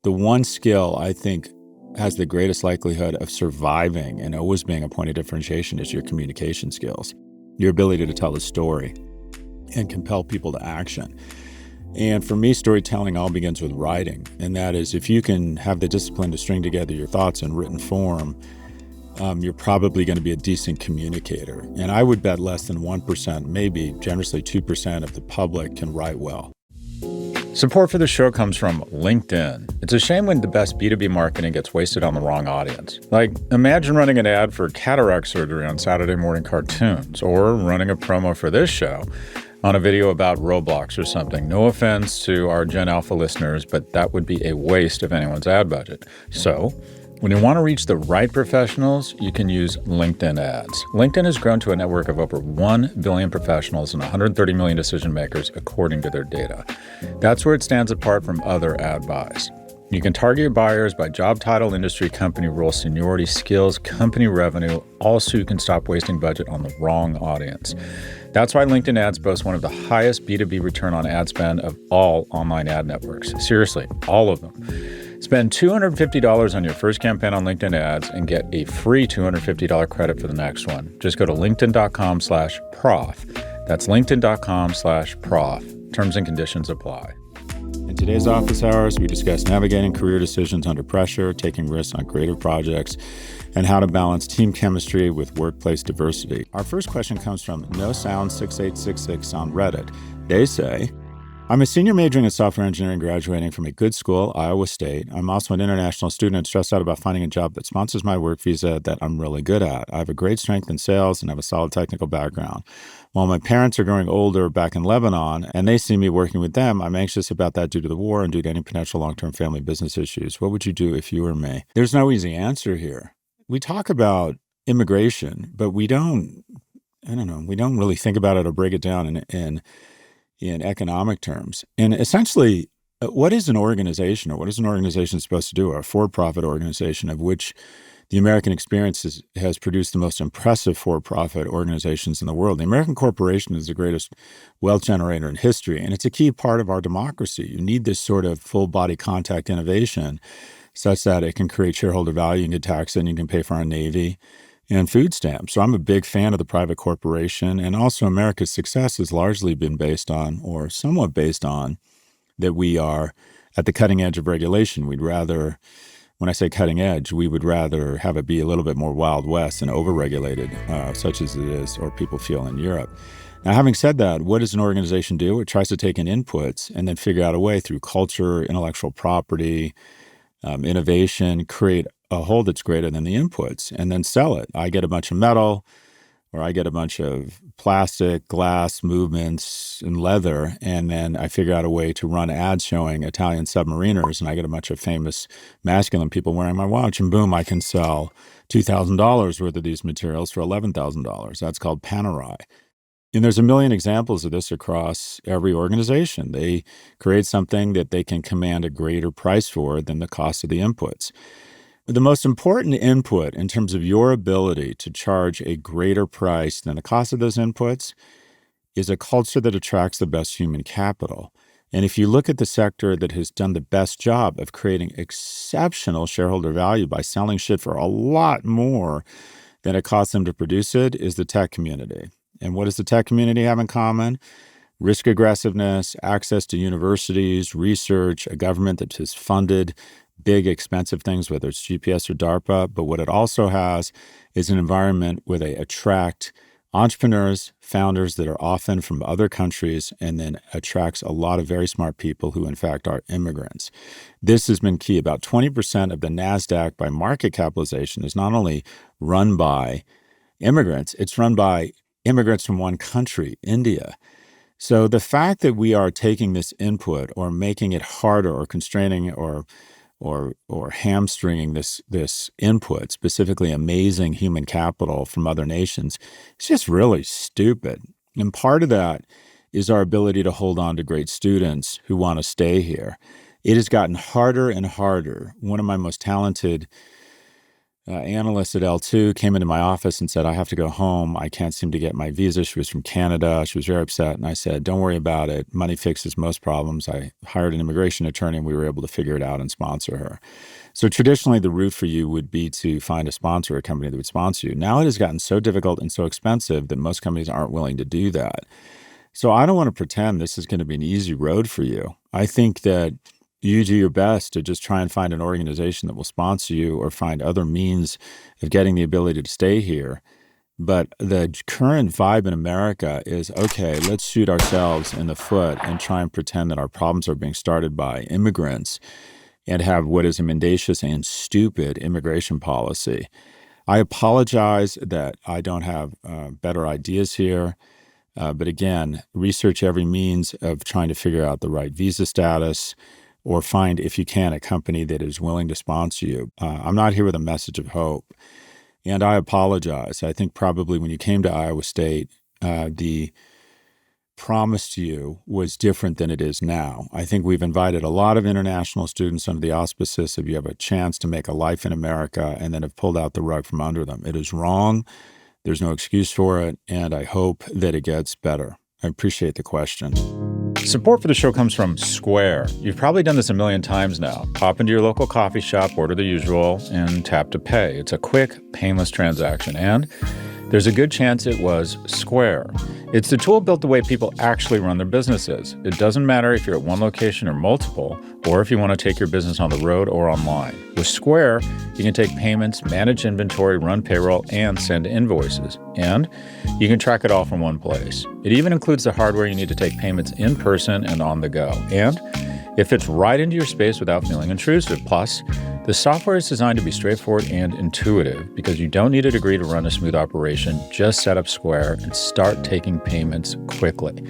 the one skill I think has the greatest likelihood of surviving and always being a point of differentiation is your communication skills, your ability to tell a story and compel people to action. And for me, storytelling all begins with writing. And that is, if you can have the discipline to string together your thoughts in written form, you're probably going to be a decent communicator. And I would bet less than 1%, maybe generously 2% of the public can write well. Support for the show comes from LinkedIn. It's a shame when the best B2B marketing gets wasted on the wrong audience. Like, imagine running an ad for cataract surgery on Saturday morning cartoons, or running a promo for this show on a video about Roblox or something. No offense to our Gen Alpha listeners, but that would be a waste of anyone's ad budget. So, when you want to reach the right professionals, you can use LinkedIn ads. LinkedIn has grown to a network of over 1 billion professionals and 130 million decision makers, according to their data. That's where it stands apart from other ad buys. You can target your buyers by job title, industry, company role, seniority, skills, company revenue. Also, you can stop wasting budget on the wrong audience. That's why LinkedIn ads boast one of the highest B2B return on ad spend of all online ad networks. Seriously, all of them. Spend $250 on your first campaign on LinkedIn ads and get a free $250 credit for the next one. Just go to linkedin.com/prof. That's linkedin.com/prof. Terms and conditions apply. In today's Office Hours, we discuss navigating career decisions under pressure, taking risks on creative projects, and how to balance team chemistry with workplace diversity. Our first question comes from NoSound6866 on Reddit. They say, I'm a senior majoring in software engineering graduating from a good school, Iowa State. I'm also an international student and stressed out about finding a job that sponsors my work visa that I'm really good at. I have a great strength in sales and have a solid technical background. While my parents are growing older back in Lebanon and they see me working with them, I'm anxious about that due to the war and due to any potential long-term family business issues. What would you do if you were me? There's no easy answer here. We talk about immigration, but we don't really think about it or break it down in economic terms. And essentially, what is an organization, or what is an organization supposed to do? A for-profit organization, of which the American experience has produced the most impressive for-profit organizations in the world. The American corporation is the greatest wealth generator in history, and it's a key part of our democracy. You need this sort of full-body contact innovation such that it can create shareholder value, you can tax it, and you can pay for our Navy and food stamps. So I'm a big fan of the private corporation, and also America's success has largely been based on, or somewhat based on, that we are at the cutting edge of regulation. We'd rather, when I say cutting edge, we would rather have it be a little bit more Wild West and overregulated, such as it is, or people feel in Europe. Now, having said that, what does an organization do? It tries to take in inputs and then figure out a way through culture, intellectual property, innovation, create a whole that's greater than the inputs, and then sell it. I get a bunch of metal, or I get a bunch of plastic, glass, movements, and leather, and then I figure out a way to run ads showing Italian submariners, and I get a bunch of famous masculine people wearing my watch, and boom, I can sell $2,000 worth of these materials for $11,000. That's called Panerai. And there's a million examples of this across every organization. They create something that they can command a greater price for than the cost of the inputs. The most important input in terms of your ability to charge a greater price than the cost of those inputs is a culture that attracts the best human capital. And if you look at the sector that has done the best job of creating exceptional shareholder value by selling shit for a lot more than it costs them to produce it, is the tech community. And what does the tech community have in common? Risk aggressiveness, access to universities, research, a government that has funded big, expensive things, whether it's GPS or DARPA. But what it also has is an environment where they attract entrepreneurs, founders that are often from other countries, and then attracts a lot of very smart people who, in fact, are immigrants. This has been key. About 20% of the NASDAQ by market capitalization is not only run by immigrants, it's run by immigrants from one country, India. So the fact that we are taking this input or making it harder or constraining or hamstringing this input, specifically amazing human capital from other nations, it's just really stupid. And part of that is our ability to hold on to great students who want to stay here. It has gotten harder and harder. One of my most talented analyst at L2 came into my office and said, I have to go home. I can't seem to get my visa. She was from Canada. She was very upset. And I said, don't worry about it. Money fixes most problems. I hired an immigration attorney and we were able to figure it out and sponsor her. So traditionally, the route for you would be to find a sponsor, a company that would sponsor you. Now it has gotten so difficult and so expensive that most companies aren't willing to do that. So I don't want to pretend this is going to be an easy road for you. I think that you do your best to just try and find an organization that will sponsor you or find other means of getting the ability to stay here. But the current vibe in America is, okay, let's shoot ourselves in the foot and try and pretend that our problems are being started by immigrants and have what is a mendacious and stupid immigration policy. I apologize that I don't have better ideas here. But again, research every means of trying to figure out the right visa status, or find, if you can, a company that is willing to sponsor you. I'm not here with a message of hope. And I apologize. I think probably when you came to Iowa State, the promise to you was different than it is now. I think we've invited a lot of international students under the auspices of you have a chance to make a life in America, and then have pulled out the rug from under them. It is wrong. There's no excuse for it. And I hope that it gets better. I appreciate the question. Support for the show comes from Square. You've probably done this a million times now. Pop into your local coffee shop, order the usual, and tap to pay. It's a quick, painless transaction, and there's a good chance it was Square. It's the tool built the way people actually run their businesses. It doesn't matter if you're at one location or multiple, or if you want to take your business on the road or online. With Square, you can take payments, manage inventory, run payroll, and send invoices. And you can track it all from one place. It even includes the hardware you need to take payments in person and on the go. And it fits right into your space without feeling intrusive. Plus, the software is designed to be straightforward and intuitive because you don't need a degree to run a smooth operation. Just set up Square and start taking payments quickly.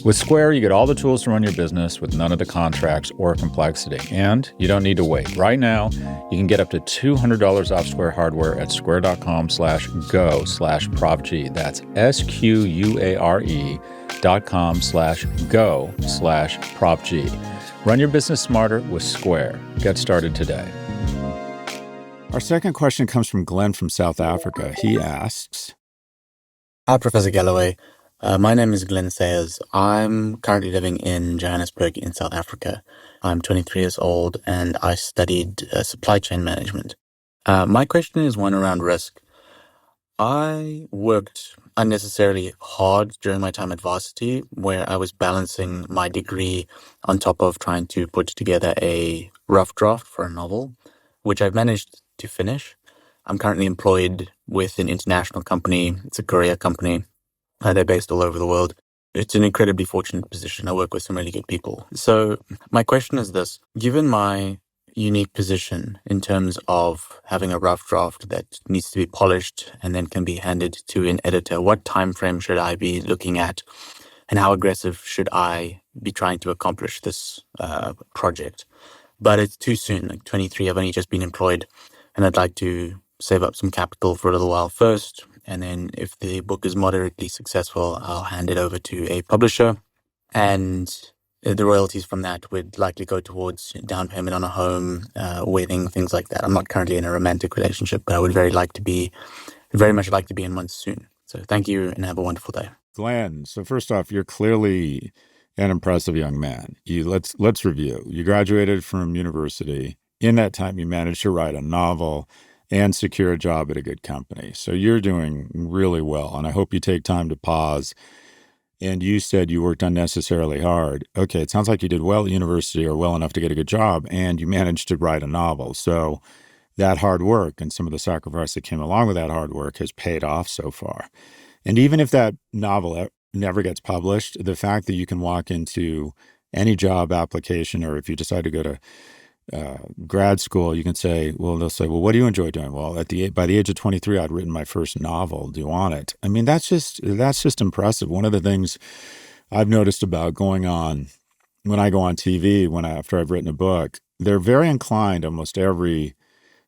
With Square, you get all the tools to run your business with none of the contracts or complexity. And you don't need to wait. Right now, you can get up to $200 off Square hardware at square.com/go/Prof G. That's SQUARE.com/go/Prof G. Run your business smarter with Square. Get started today. Our second question comes from Glenn from South Africa. He asks, Hi, Professor Galloway. My name is Glenn Sayers. I'm currently living in Johannesburg in South Africa. I'm 23 years old and I studied supply chain management. My question is one around risk. I worked unnecessarily hard during my time at varsity, where I was balancing my degree on top of trying to put together a rough draft for a novel, which I've managed to finish. I'm currently employed with an international company. It's a courier company. They're based all over the world. It's an incredibly fortunate position. I work with some really good people. So my question is this: given my unique position in terms of having a rough draft that needs to be polished and then can be handed to an editor, what time frame should I be looking at, and how aggressive should I be trying to accomplish this project? But it's too soon. Like 23, I've only just been employed, and I'd like to save up some capital for a little while first. And then if the book is moderately successful, I'll hand it over to a publisher. And the royalties from that would likely go towards down payment on a home, wedding, things like that. I'm not currently in a romantic relationship, but I would very much like to be in one soon. So thank you and have a wonderful day. Glenn, so first off, you're clearly an impressive young man. Let's review. You graduated from university. In that time, you managed to write a novel and secure a job at a good company. So you're doing really well, and I hope you take time to pause. And you said you worked unnecessarily hard. Okay, it sounds like you did well at university, or well enough to get a good job, and you managed to write a novel. So that hard work and some of the sacrifice that came along with that hard work has paid off so far. And even if that novel never gets published, the fact that you can walk into any job application, or if you decide to go to grad school, you can say, well, they'll say, well, what do you enjoy doing? Well, by the age of 23, I'd written my first novel. Do you want it? I mean, that's just impressive. One of the things I've noticed about going on when I go on TV, after I've written a book, they're very inclined. Almost every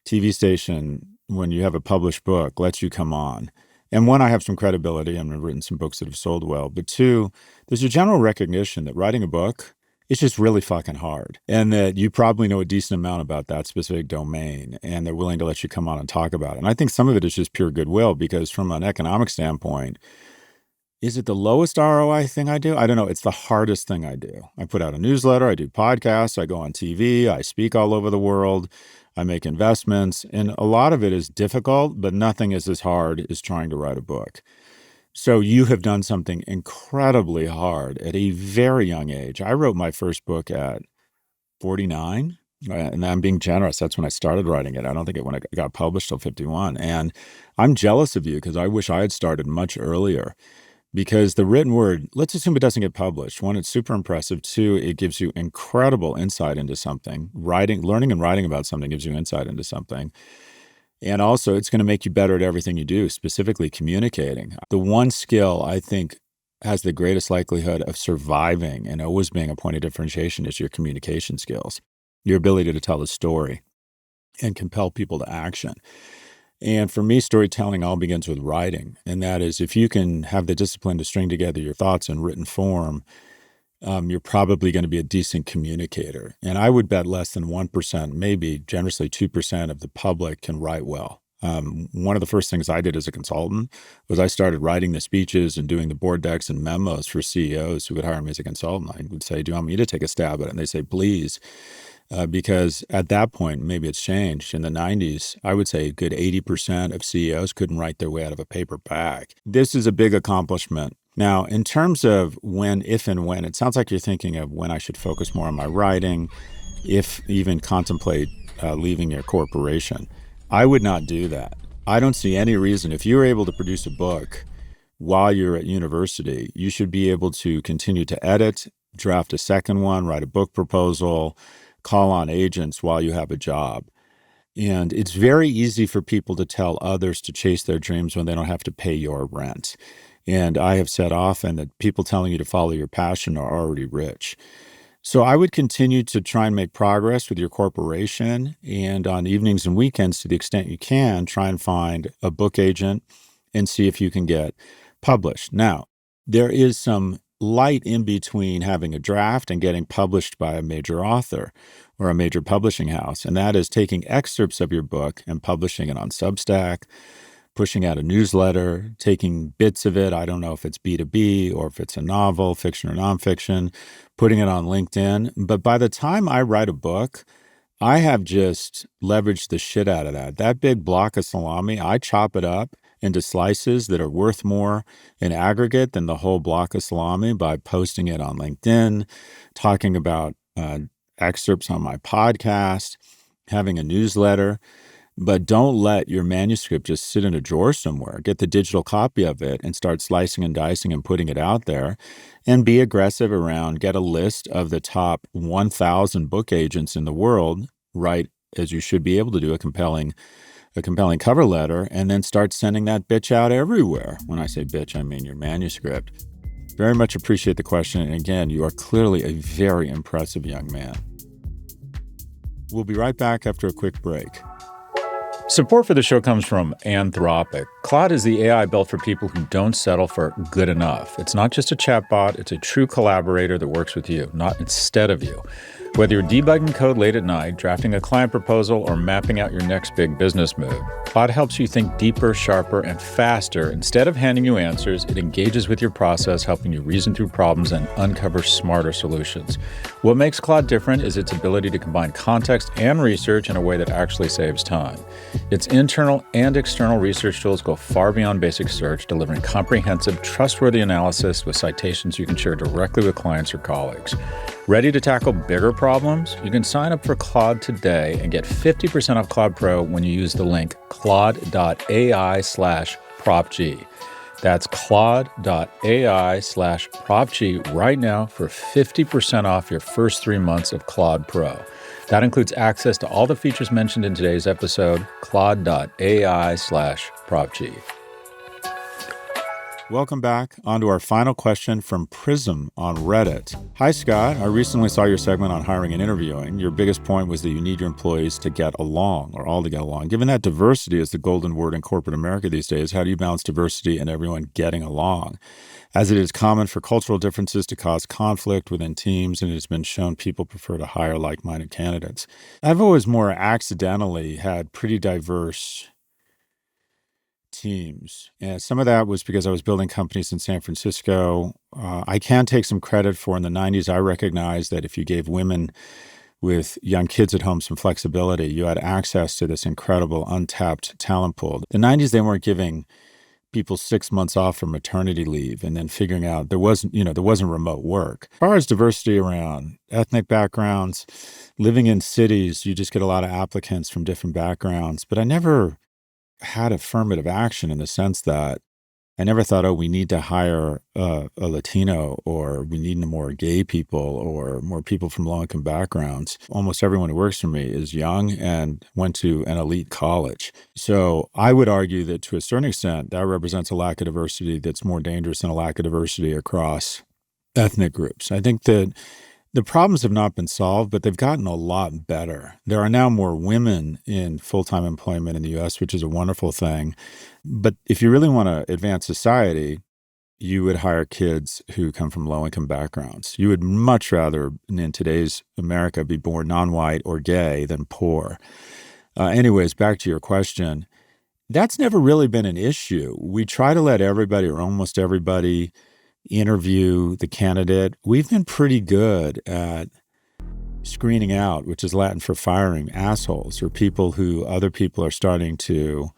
TV station, when you have a published book, lets you come on. And one, I have some credibility and I've written some books that have sold well. But two, there's a general recognition that writing a book It's just really fucking hard. And that you probably know a decent amount about that specific domain, and they're willing to let you come on and talk about it. And I think some of it is just pure goodwill, because from an economic standpoint, is it the lowest ROI thing I do? I don't know. It's the hardest thing I do. I put out a newsletter, I do podcasts, I go on TV, I speak all over the world, I make investments, and a lot of it is difficult, but nothing is as hard as trying to write a book. So you have done something incredibly hard at a very young age. I wrote my first book at 49, and I'm being generous. That's when I started writing it. I don't think it when it got published till 51. And I'm jealous of you, because I wish I had started much earlier. Because the written word, let's assume it doesn't get published. One, it's super impressive. Two, it gives you incredible insight into something. Learning and writing about something gives you insight into something. And also, it's going to make you better at everything you do, specifically communicating. The one skill I think has the greatest likelihood of surviving and always being a point of differentiation is your communication skills, your ability to tell a story and compel people to action. And for me, storytelling all begins with writing. And that is, if you can have the discipline to string together your thoughts in written form, you're probably going to be a decent communicator. And I would bet less than 1%, maybe generously 2% of the public can write well. One of the first things I did as a consultant was I started writing the speeches and doing the board decks and memos for CEOs who would hire me as a consultant. I would say, do you want me to take a stab at it? And they say, please. Because at that point, maybe it's changed. In the 90s, I would say a good 80% of CEOs couldn't write their way out of a paper bag. This is a big accomplishment. Now, in terms of when, if and when, it sounds like you're thinking of when I should focus more on my writing, if even contemplate leaving your corporation. I would not do that. I don't see any reason. If you're able to produce a book while you're at university, you should be able to continue to edit, draft a second one, write a book proposal, call on agents while you have a job. And it's very easy for people to tell others to chase their dreams when they don't have to pay your rent. And I have said often that people telling you to follow your passion are already rich. So I would continue to try and make progress with your corporation, and on evenings and weekends, to the extent you can, try and find a book agent and see if you can get published. Now, there is some light in between having a draft and getting published by a major author or a major publishing house, and that is taking excerpts of your book and publishing it on Substack, pushing out a newsletter, taking bits of it. I don't know if it's B2B or if it's a novel, fiction or nonfiction, putting it on LinkedIn. But by the time I write a book, I have just leveraged the shit out of that. That big block of salami, I chop it up into slices that are worth more in aggregate than the whole block of salami by posting it on LinkedIn, talking about excerpts on my podcast, having a newsletter. But don't let your manuscript just sit in a drawer somewhere. Get the digital copy of it and start slicing and dicing and putting it out there, and be aggressive around, get a list of the top 1,000 book agents in the world, write, as you should be able to do, a compelling cover letter, and then start sending that bitch out everywhere. When I say bitch, I mean your manuscript. Very much appreciate the question. And again, you are clearly a very impressive young man. We'll be right back after a quick break. Support for the show comes from Anthropic. Claude is the AI built for people who don't settle for good enough. It's not just a chatbot, it's a true collaborator that works with you, not instead of you. Whether you're debugging code late at night, drafting a client proposal, or mapping out your next big business move, Claude helps you think deeper, sharper, and faster. Instead of handing you answers, it engages with your process, helping you reason through problems and uncover smarter solutions. What makes Claude different is its ability to combine context and research in a way that actually saves time. Its internal and external research tools go far beyond basic search, delivering comprehensive, trustworthy analysis with citations you can share directly with clients or colleagues. Ready to tackle bigger problems? You can sign up for Claude today and get 50% off Claude Pro when you use the link claude.ai/Prof G. That's claude.ai/Prof G right now for 50% off your first 3 months of Claude Pro. That includes access to all the features mentioned in today's episode, claude.ai/Prof G. Welcome back. On to our final question from Prism on Reddit. Hi, Scott. I recently saw your segment on hiring and interviewing. Your biggest point was that you need your employees to get along, or all to get along. Given that diversity is the golden word in corporate America these days, how do you balance diversity and everyone getting along? As it is common for cultural differences to cause conflict within teams, and it has been shown people prefer to hire like-minded candidates. I've always more accidentally had pretty diverse teams. And some of that was because I was building companies in San Francisco. I can take some credit for in the 90s, I recognized that if you gave women with young kids at home some flexibility, you had access to this incredible untapped talent pool. The 90s, they weren't giving people 6 months off for maternity leave and then figuring out there wasn't remote work. As far as diversity around ethnic backgrounds, living in cities, you just get a lot of applicants from different backgrounds. But I never had affirmative action in the sense that I never thought, we need to hire a Latino, or we need more gay people or more people from low-income backgrounds. Almost everyone who works for me is young and went to an elite college. So I would argue that to a certain extent, that represents a lack of diversity that's more dangerous than a lack of diversity across ethnic groups. I think that the problems have not been solved, but they've gotten a lot better. There are now more women in full-time employment in the U.S., which is a wonderful thing. But if you really want to advance society, you would hire kids who come from low-income backgrounds. You would much rather, in today's America, be born non-white or gay than poor. Anyways, back to your question. That's never really been an issue. We try to let everybody, or almost everybody, interview the candidate. We've been pretty good at screening out, which is Latin for firing, assholes, or people who other people are starting to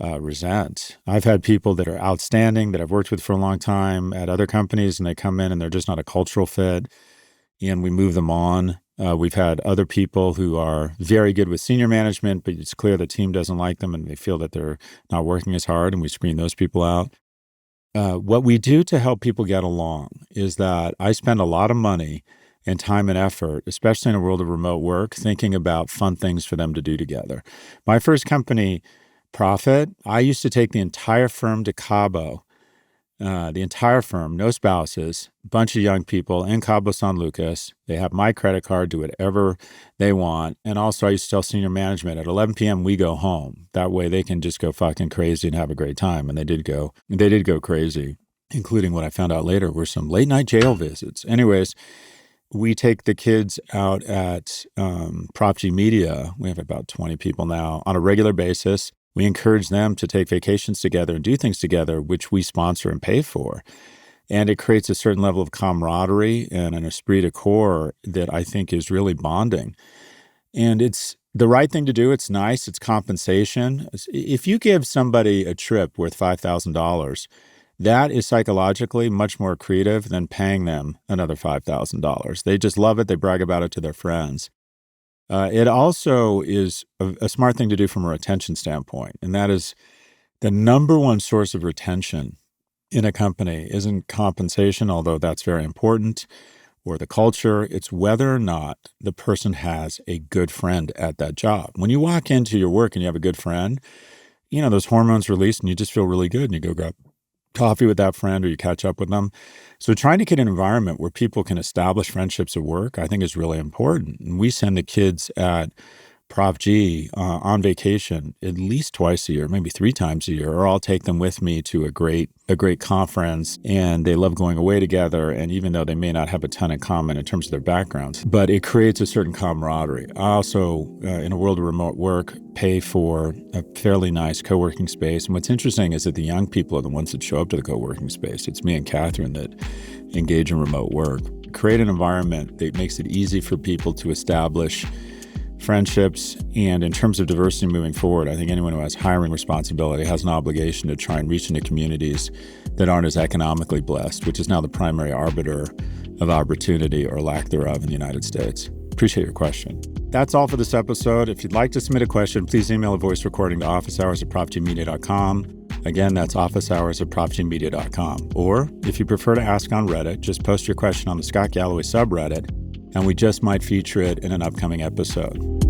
resent. I've had people that are outstanding that I've worked with for a long time at other companies, and they come in and they're just not a cultural fit, and we move them on. We've had other people who are very good with senior management, but it's clear the team doesn't like them and they feel that they're not working as hard, and we screen those people out. What we do to help people get along is that I spend a lot of money and time and effort, especially in a world of remote work, thinking about fun things for them to do together. My first company, Profit, I used to take the entire firm to Cabo, the entire firm, no spouses, bunch of young people in Cabo San Lucas. They have my credit card, do whatever they want. And also I used to tell senior management at 11 p.m. we go home. That way they can just go fucking crazy and have a great time. And they did go crazy, including what I found out later were some late night jail visits. Anyways, we take the kids out at Prof G Media. We have about 20 people now on a regular basis. We encourage them to take vacations together and do things together, which we sponsor and pay for. And it creates a certain level of camaraderie and an esprit de corps that I think is really bonding. And it's the right thing to do. It's nice. It's compensation. If you give somebody a trip worth $5,000, that is psychologically much more creative than paying them another $5,000. They just love it. They brag about it to their friends. It also is a smart thing to do from a retention standpoint, and that is the number one source of retention in a company isn't compensation, although that's very important, or the culture. It's whether or not the person has a good friend at that job. When you walk into your work and you have a good friend, those hormones release and you just feel really good, and you go grab coffee with that friend or you catch up with them. So trying to get an environment where people can establish friendships at work, I think is really important. And we send the kids at Prof G on vacation at least twice a year, maybe 3 times a year, or I'll take them with me to a great conference, and they love going away together. And even though they may not have a ton in common in terms of their backgrounds, but it creates a certain camaraderie. I also, in a world of remote work, pay for a fairly nice co-working space. And what's interesting is that the young people are the ones that show up to the co-working space. It's me and Catherine that engage in remote work. Create an environment that makes it easy for people to establish friendships. And in terms of diversity moving forward, I think anyone who has hiring responsibility has an obligation to try and reach into communities that aren't as economically blessed, which is now the primary arbiter of opportunity or lack thereof in the United States. Appreciate your question. That's all for this episode. If you'd like to submit a question, please email a voice recording to officehours@profgmedia.com. Again, that's officehours@profgmedia.com. Or if you prefer to ask on Reddit, just post your question on the Scott Galloway subreddit, and we just might feature it in an upcoming episode.